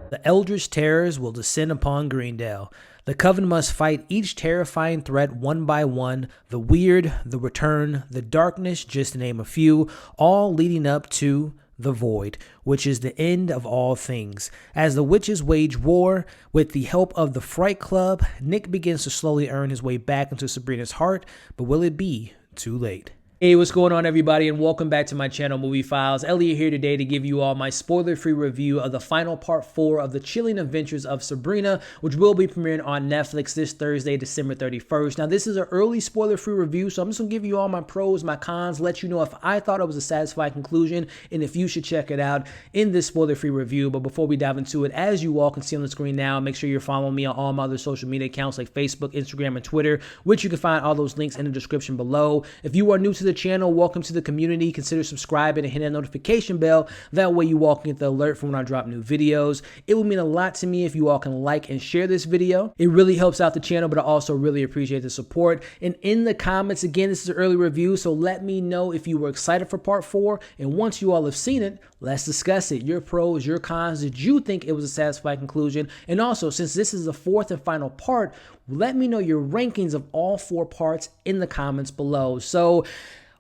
The Eldritch Terrors will descend upon Greendale. The coven must fight each terrifying threat one by one, the weird, the return, the darkness, just to name a few, all leading up to the void, which is the end of all things. As the witches wage war, with the help of the Fright Club, Nick begins to slowly earn his way back into Sabrina's heart, but will it be too late? Hey, what's going on, everybody, and welcome back to my channel, Movie Files. Elliot here today to give you all my spoiler-free review of the final part 4 of the chilling adventures of Sabrina, which will be premiering on Netflix this Thursday, December 31st. Now, this is an early spoiler-free review, so I'm just going to give you all my pros, my cons, let you know if I thought it was a satisfying conclusion, and if you should check it out in this spoiler-free review. But before we dive into it, as you all can see on the screen now, make sure you're following me on all my other social media accounts like Facebook, Instagram, and Twitter, which you can find all those links in the description below. If you are new to the channel, welcome to the community. Consider subscribing and hitting that notification bell. That way you all can get the alert from when I drop new videos. It would mean a lot to me if you all can like and share this video. It really helps out the channel, but I also really appreciate the support. And in the comments, again, this is an early review, so let me know if you were excited for part 4. And once you all have seen it, let's discuss it. Your pros, your cons. Did you think it was a satisfying conclusion? And also, since this is the 4th and final part, let me know your rankings of all 4 parts in the comments below. So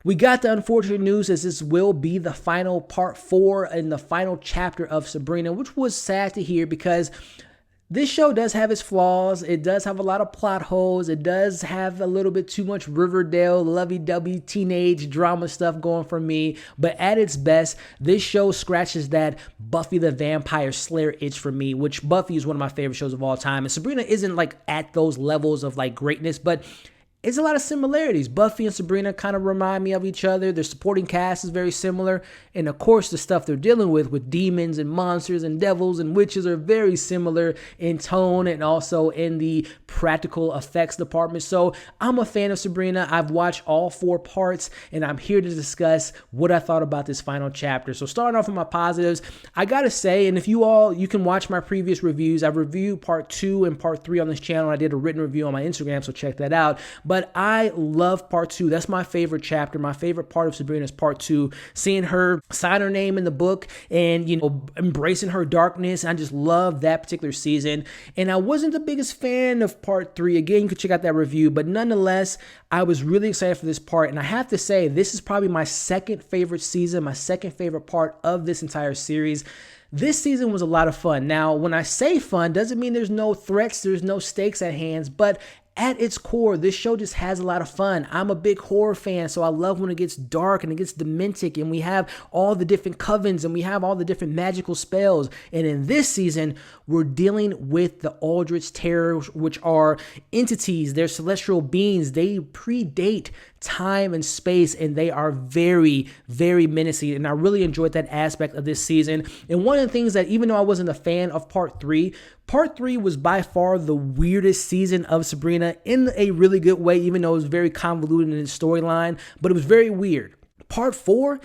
we got the unfortunate news as this will be the final part 4 and the final chapter of Sabrina, which was sad to hear because this show does have its flaws. It does have a lot of plot holes. It does have a little bit too much Riverdale, lovey-dovey, teenage drama stuff going for me. But at its best, this show scratches that Buffy the Vampire Slayer itch for me, which Buffy is one of my favorite shows of all time. And Sabrina isn't like at those levels of like greatness, but it's a lot of similarities. Buffy and Sabrina kind of remind me of each other. Their supporting cast is very similar. And of course, the stuff they're dealing with demons and monsters and devils and witches are very similar in tone and also in the practical effects department. So I'm a fan of Sabrina. I've watched all 4 parts and I'm here to discuss what I thought about this final chapter. So starting off with my positives, I gotta say, and if you can watch my previous reviews. I've reviewed part 2 and part 3 on this channel. I did a written review on my Instagram, so check that out. But I love part 2. That's my favorite chapter. My favorite part of Sabrina is part 2. Seeing her sign her name in the book and, embracing her darkness. I just love that particular season. And I wasn't the biggest fan of part 3. Again, you can check out that review. But nonetheless, I was really excited for this part. And I have to say, this is probably my second favorite season, my second favorite part of this entire series. This season was a lot of fun. Now, when I say fun, doesn't mean there's no threats, there's no stakes at hand, but at its core, this show just has a lot of fun. I'm a big horror fan, so I love when it gets dark and it gets dementic and we have all the different covens and we have all the different magical spells. And in this season, we're dealing with the Eldritch Terrors, which are entities. They're celestial beings. They predate time and space, and they are very, very menacing. And I really enjoyed that aspect of this season. And one of the things that, even though I wasn't a fan of part 3 was by far the weirdest season of Sabrina in a really good way, even though it was very convoluted in its storyline, but it was very weird. Part 4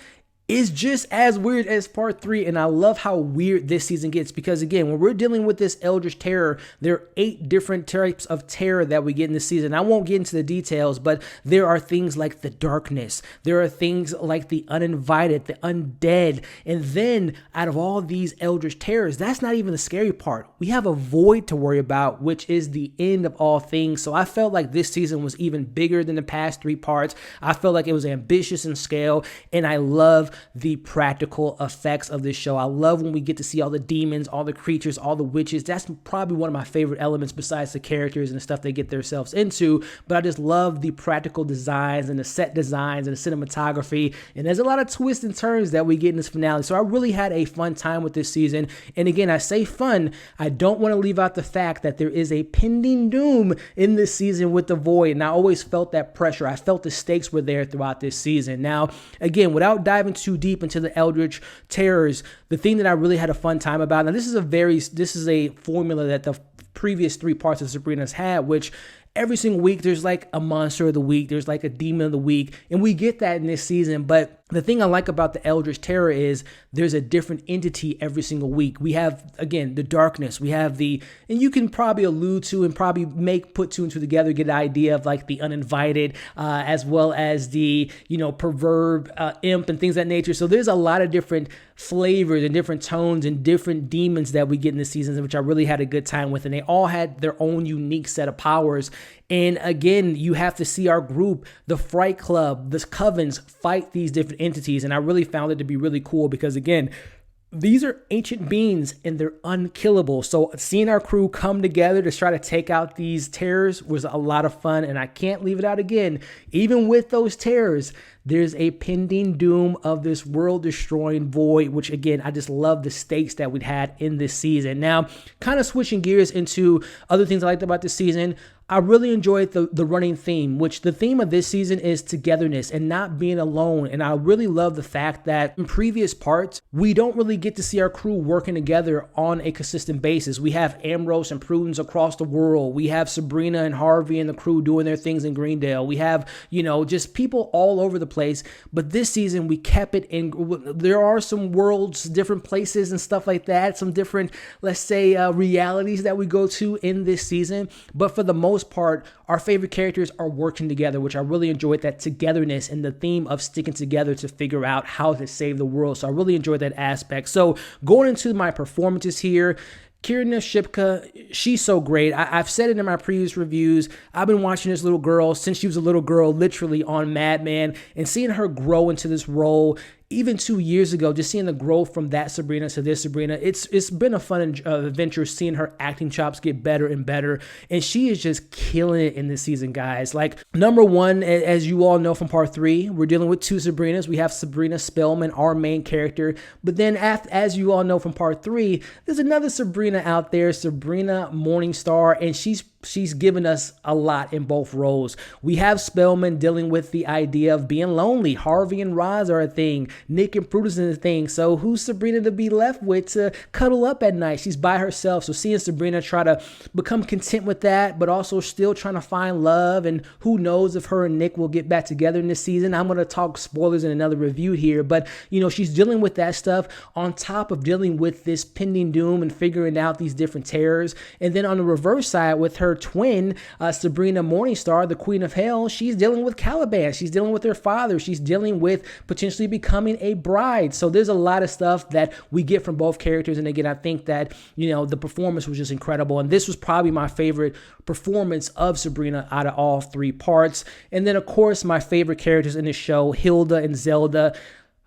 is just as weird as part 3, and I love how weird this season gets because, again, when we're dealing with this Eldritch Terror, there are 8 different types of terror that we get in this season. I won't get into the details, but there are things like the darkness. There are things like the uninvited, the undead, and then out of all these Eldritch Terrors, that's not even the scary part. We have a void to worry about, which is the end of all things. So I felt like this season was even bigger than the past 3 parts. I felt like it was ambitious in scale, and I love the practical effects of this show. I love when we get to see all the demons, all the creatures, all the witches. That's probably one of my favorite elements besides the characters and the stuff they get themselves into. But I just love the practical designs and the set designs and the cinematography. And there's a lot of twists and turns that we get in this finale. So I really had a fun time with this season. And again, I say fun. I don't want to leave out the fact that there is a pending doom in this season with the void. And I always felt that pressure. I felt the stakes were there throughout this season. Now, again, without diving too deep into the Eldritch Terrors, the thing that I really had a fun time about, now this is a formula that the previous 3 parts of Sabrina's had, which every single week there's like a monster of the week, there's like a demon of the week, and we get that in this season, but the thing I like about the Eldritch Terror is there's a different entity every single week. We have, again, the darkness. We have and you can probably allude to and probably put two and two together, get an idea of like the uninvited, as well as the, perverb, imp and things of that nature. So there's a lot of different flavors and different tones and different demons that we get in the seasons, which I really had a good time with. And they all had their own unique set of powers. And again, you have to see our group, the Fright Club, the covens, fight these different entities. And I really found it to be really cool because, again, these are ancient beings and they're unkillable. So seeing our crew come together to try to take out these terrors was a lot of fun. And I can't leave it out again. Even with those terrors, there's a pending doom of this world-destroying void, which, again, I just love the stakes that we'd had in this season. Now, kind of switching gears into other things I liked about this season, I really enjoyed the running theme, which the theme of this season is togetherness and not being alone. And I really love the fact that in previous parts, we don't really get to see our crew working together on a consistent basis. We have Ambrose and Prudence across the world. We have Sabrina and Harvey and the crew doing their things in Greendale. We have, just people all over the place. But this season, we kept it in. There are some worlds, different places and stuff like that. Some different, let's say, realities that we go to in this season. But for the most part, our favorite characters are working together, which I really enjoyed, that togetherness and the theme of sticking together to figure out how to save the world. So I really enjoyed that aspect. So going into my performances here, Kiernan, Shipka, she's so great. I've said it in my previous reviews. I've been watching this little girl since she was a little girl, literally on Mad Men, and seeing her grow into this role. Even 2 years ago, just seeing the growth from that Sabrina to this Sabrina, it's been a fun adventure seeing her acting chops get better and better. And she is just killing it in this season, guys. Like, number one, as you all know from part 3, we're dealing with 2 Sabrinas. We have Sabrina Spellman, our main character. But then, as you all know from part 3, there's another Sabrina out there, Sabrina Morningstar, and she's given us a lot in both roles. We have Spellman dealing with the idea of being lonely. Harvey and Roz are a thing. Nick and Prudence is a thing. So who's Sabrina to be left with to cuddle up at night? She's by herself. So seeing Sabrina try to become content with that, but also still trying to find love. And who knows if her and Nick will get back together in this season. I'm going to talk spoilers in another review here. But, she's dealing with that stuff on top of dealing with this pending doom and figuring out these different terrors. And then on the reverse side with her twin, Sabrina Morningstar, the Queen of Hell, she's dealing with Caliban. She's dealing with her father. She's dealing with potentially becoming a bride. So there's a lot of stuff that we get from both characters. And again, I think that, the performance was just incredible. And this was probably my favorite performance of Sabrina out of all 3 parts. And then, of course, my favorite characters in the show, Hilda and Zelda.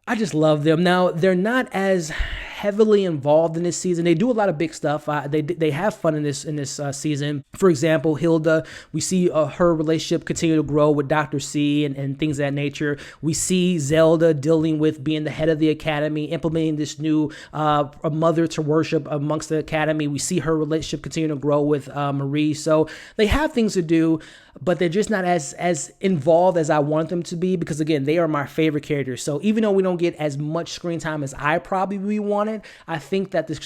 I just love them. Now, they're not as heavily involved in this season. They do a lot of big stuff. They have fun in this season. For example, Hilda, we see her relationship continue to grow with Dr. C and things of that nature. We see Zelda dealing with being the head of the academy, implementing this new a mother to worship amongst the academy. We see her relationship continue to grow with Marie. So they have things to do, but they're just not as involved as I want them to be because, again, they are my favorite characters. So even though we don't get as much screen time as I probably wanted, I think that the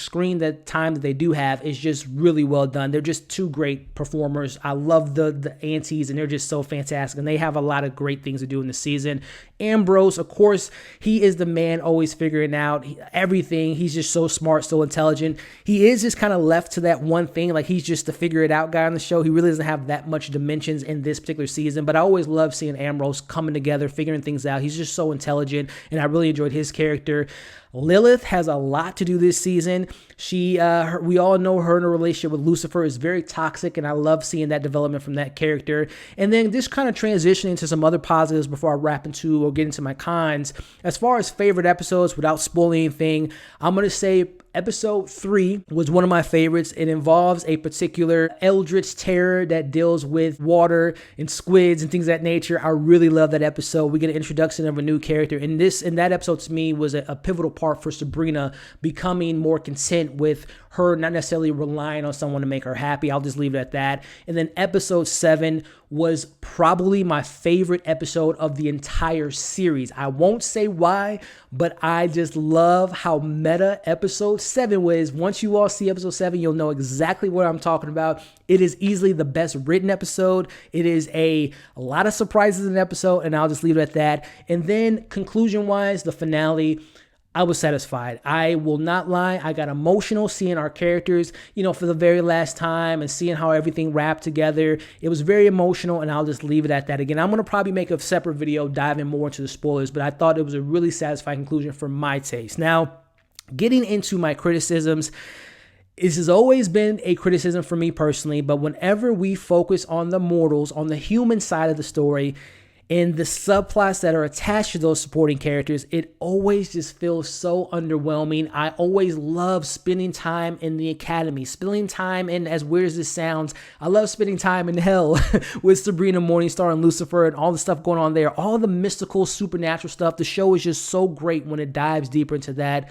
time that they do have is just really well done. They're just 2 great performers. I love the aunties, and they're just so fantastic, and they have a lot of great things to do in the season. Ambrose, of course, he is the man always figuring out everything. He's just so smart, so intelligent. He is just kind of left to that one thing, like he's just the figure it out guy on the show. He really doesn't have that much dimensions in this particular season, but I always love seeing Ambrose coming together, figuring things out. He's just so intelligent, and I really enjoyed his character. Lilith has a lot to do this season. We all know her in a relationship with Lucifer is very toxic, and I love seeing that development from that character. And then just kind of transitioning to some other positives before I wrap into or get into my cons. As far as favorite episodes, without spoiling anything, I'm going to say Episode 3 was one of my favorites. It involves a particular Eldritch Terror that deals with water and squids and things of that nature. I really love that episode. We get an introduction of a new character. And that episode to me was a pivotal part for Sabrina becoming more content with her not necessarily relying on someone to make her happy. I'll just leave it at that. And then Episode 7 was probably my favorite episode of the entire series. I won't say why, but I just love how meta episode 7 was. Once you all see episode 7, you'll know exactly what I'm talking about. It is easily the best written episode. It is a lot of surprises in the episode, and I'll just leave it at that. And then conclusion-wise, the finale, I was satisfied. I will not lie. I got emotional seeing our characters, for the very last time and seeing how everything wrapped together. It was very emotional, and I'll just leave it at that. Again, I'm going to probably make a separate video diving more into the spoilers, but I thought it was a really satisfying conclusion for my taste. Now, getting into my criticisms, this has always been a criticism for me personally, but whenever we focus on the mortals, on the human side of the story, and the subplots that are attached to those supporting characters, it always just feels so underwhelming. I always love spending time in the academy, spending time in, as weird as this sounds, I love spending time in hell with Sabrina, Morningstar, and Lucifer, and all the stuff going on there, all the mystical, supernatural stuff. The show is just so great when it dives deeper into that.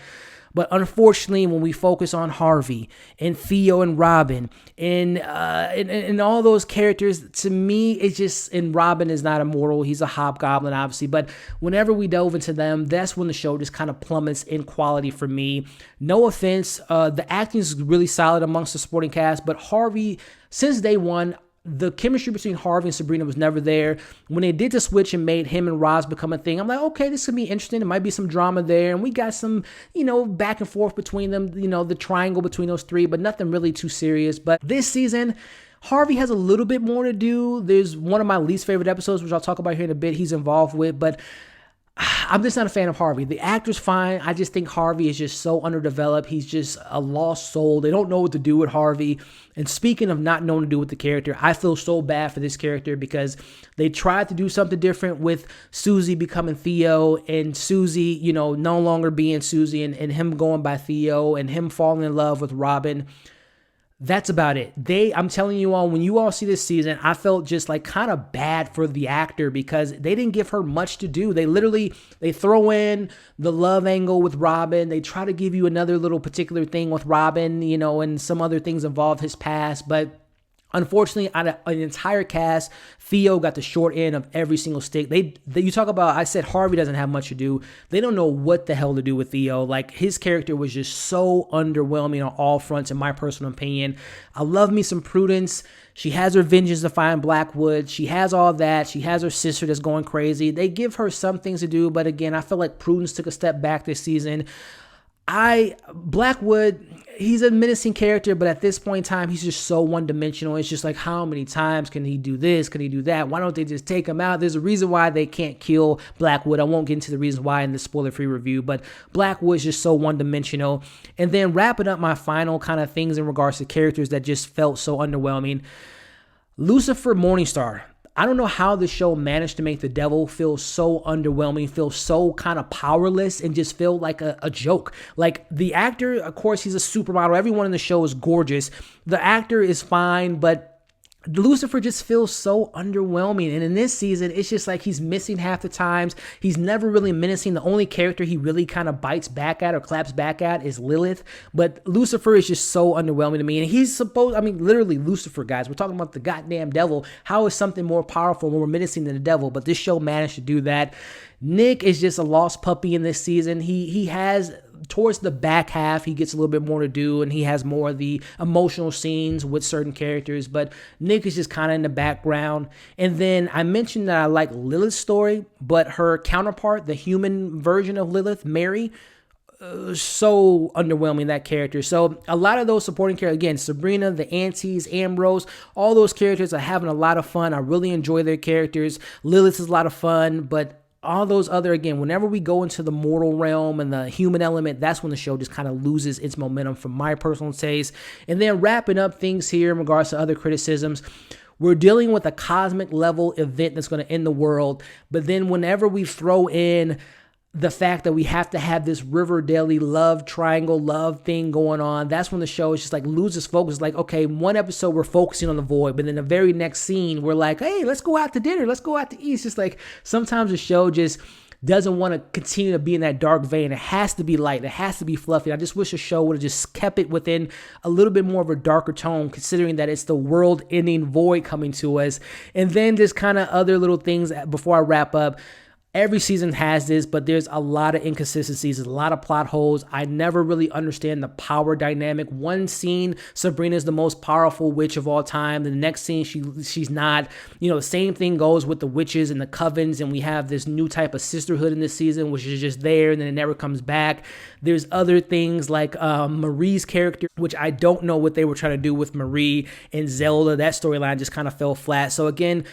But unfortunately, when we focus on Harvey and Theo and Robin and all those characters, to me, it's just, and Robin is not immortal. He's a hobgoblin, obviously. But whenever we delve into them, that's when the show just kind of plummets in quality for me. No offense. The acting is really solid amongst the supporting cast. But Harvey, since day one, the chemistry between Harvey and Sabrina was never there. When they did the switch and made him and Roz become a thing, I'm like, okay, this could be interesting. There might be some drama there. And we got some, back and forth between them, the triangle between those three, but nothing really too serious. But this season, Harvey has a little bit more to do. There's one of my least favorite episodes, which I'll talk about here in a bit, he's involved with, but I'm just not a fan of Harvey. The actor's fine. I just think Harvey is just so underdeveloped. He's just a lost soul. They don't know what to do with Harvey. And speaking of not knowing to do with the character, I feel so bad for this character because they tried to do something different with Susie becoming Theo and Susie, no longer being Susie and him going by Theo and him falling in love with Robin. That's about it. I'm telling you all, when you all see this season, I felt just like kind of bad for the actor because they didn't give her much to do. They throw in the love angle with Robin. They try to give you another little particular thing with Robin, and some other things involve his past, but unfortunately, out of an entire cast, Theo got the short end of every single stick. You talk about, I said Harvey doesn't have much to do. They don't know what the hell to do with Theo. Like, his character was just so underwhelming on all fronts, in my personal opinion. I love me some Prudence. She has her vengeance to find Blackwood. She has all that. She has her sister that's going crazy. They give her some things to do, but again, I feel like Prudence took a step back this season. Blackwood, he's a menacing character, but at this point in time, he's just so one-dimensional. It's just like, how many times can he do this? Can he do that? Why don't they just take him out? There's a reason why they can't kill Blackwood. I won't get into the reasons why in the spoiler-free review, but Blackwood's just so one-dimensional. And then wrapping up my final kind of things in regards to characters that just felt so underwhelming. Lucifer, Morningstar. I don't know how the show managed to make the devil feel so underwhelming, feel so kind of powerless, and just feel like a joke. Like, the actor, of course, he's a supermodel. Everyone in the show is gorgeous. The actor is fine, but Lucifer just feels so underwhelming. And in this season, it's just like he's missing half the times. He's never really menacing. The only character he really kind of bites back at or claps back at is Lilith. But Lucifer is just so underwhelming to me. And he's literally Lucifer, guys. We're talking about the goddamn devil. How is something more powerful, more menacing than the devil? But this show managed to do that. Nick is just a lost puppy in this season. He has, towards the back half, he gets a little bit more to do, and he has more of the emotional scenes with certain characters, but Nick is just kind of in the background. And then I mentioned that I like Lilith's story, but her counterpart, the human version of Lilith, Mary, so underwhelming, that character. So a lot of those supporting characters, again, Sabrina, the aunties, Ambrose, all those characters are having a lot of fun. I really enjoy their characters. Lilith is a lot of fun, but all those other, again, whenever we go into the mortal realm and the human element, that's when the show just kind of loses its momentum from my personal taste. And then wrapping up things here in regards to other criticisms, we're dealing with a cosmic level event that's going to end the world. But then whenever we throw in the fact that we have to have this Riverdale love triangle, love thing going on, that's when the show is just like loses focus. Like, okay, one episode we're focusing on the void, but then the very next scene we're like, hey, let's go out to dinner, let's go out to eat. It's just like sometimes the show just doesn't want to continue to be in that dark vein. It has to be light. It has to be fluffy. I just wish the show would have just kept it within a little bit more of a darker tone, considering that it's the world-ending void coming to us. And then just kind of other little things before I wrap up. Every season has this, but there's a lot of inconsistencies, a lot of plot holes. I never really understand the power dynamic. One scene, Sabrina is the most powerful witch of all time. The next scene, she's not. The same thing goes with the witches and the covens, and we have this new type of sisterhood in this season, which is just there, and then it never comes back. There's other things like Marie's character, which I don't know what they were trying to do with Marie and Zelda. That storyline just kind of fell flat. So again,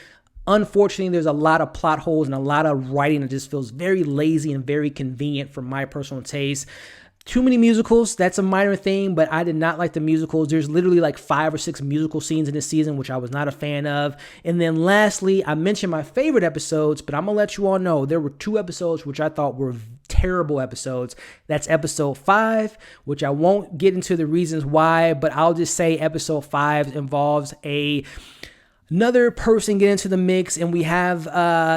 unfortunately, there's a lot of plot holes and a lot of writing that just feels very lazy and very convenient for my personal taste. Too many musicals, that's a minor thing, but I did not like the musicals. There's literally like 5 or 6 musical scenes in this season, which I was not a fan of. And then lastly, I mentioned my favorite episodes, but I'm going to let you all know there were 2 episodes which I thought were terrible episodes. That's episode 5, which I won't get into the reasons why, but I'll just say episode 5 involves another person get into the mix, and we have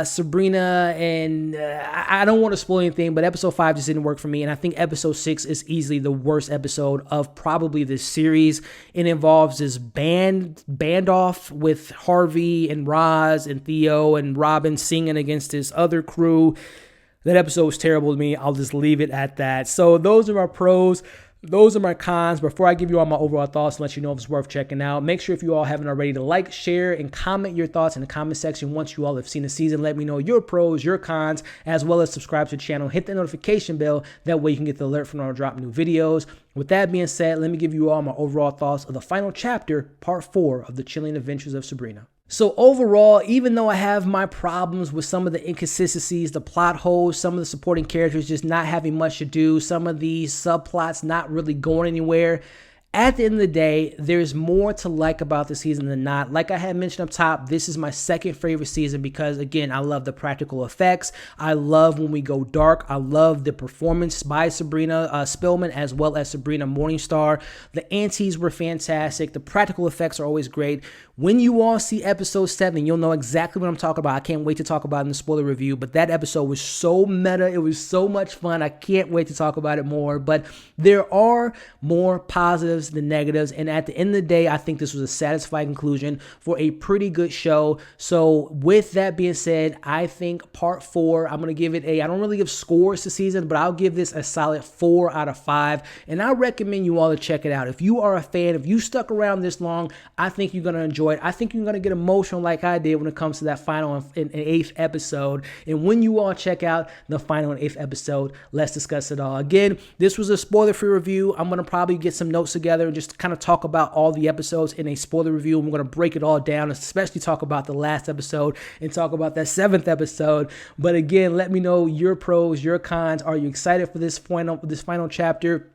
Sabrina, and I don't want to spoil anything, but episode 5 just didn't work for me, and I think episode 6 is easily the worst episode of probably this series. It involves this band off with Harvey and Roz and Theo and Robin singing against this other crew. That episode was terrible to me. I'll just leave it at that. So those are our pros. Those are my cons. Before I give you all my overall thoughts and let you know if it's worth checking out, make sure if you all haven't already to like, share, and comment your thoughts in the comment section. Once you all have seen the season, let me know your pros, your cons, as well as subscribe to the channel. Hit the notification bell. That way you can get the alert from when I drop new videos. With that being said, let me give you all my overall thoughts of the final chapter, part 4 of the Chilling Adventures of Sabrina. So overall, even though I have my problems with some of the inconsistencies, the plot holes, some of the supporting characters just not having much to do, some of these subplots not really going anywhere, at the end of the day, there's more to like about the season than not. Like I had mentioned up top, this is my second favorite season because, again, I love the practical effects. I love when we go dark. I love the performance by Sabrina Spellman as well as Sabrina Morningstar. The aunties were fantastic. The practical effects are always great. When you all see episode 7, you'll know exactly what I'm talking about. I can't wait to talk about it in the spoiler review, but that episode was so meta. It was so much fun. I can't wait to talk about it more, but there are more positives than negatives, and at the end of the day, I think this was a satisfying conclusion for a pretty good show. So with that being said, I think part 4, I'm going to give it I don't really give scores to season, but I'll give this a solid 4 out of 5, and I recommend you all to check it out. If you are a fan, if you stuck around this long, I think you're going to enjoy it. I think you're going to get emotional like I did when it comes to that final and 8th episode. And when you all check out the final and 8th episode, let's discuss it all. Again, this was a spoiler-free review. I'm going to probably get some notes together and just kind of talk about all the episodes in a spoiler review. I'm going to break it all down, especially talk about the last episode and talk about that 7th episode. But again, let me know your pros, your cons. Are you excited for this final chapter?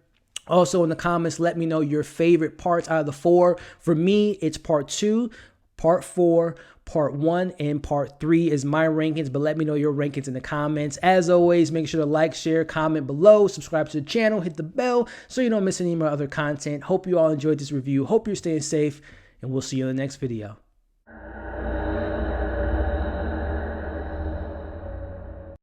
Also in the comments, let me know your favorite parts out of the 4. For me, it's part 2, part 4, part 1, and part 3 is my rankings, but let me know your rankings in the comments. As always, make sure to like, share, comment below, subscribe to the channel, hit the bell so you don't miss any of my other content. Hope you all enjoyed this review. Hope you're staying safe, and we'll see you in the next video.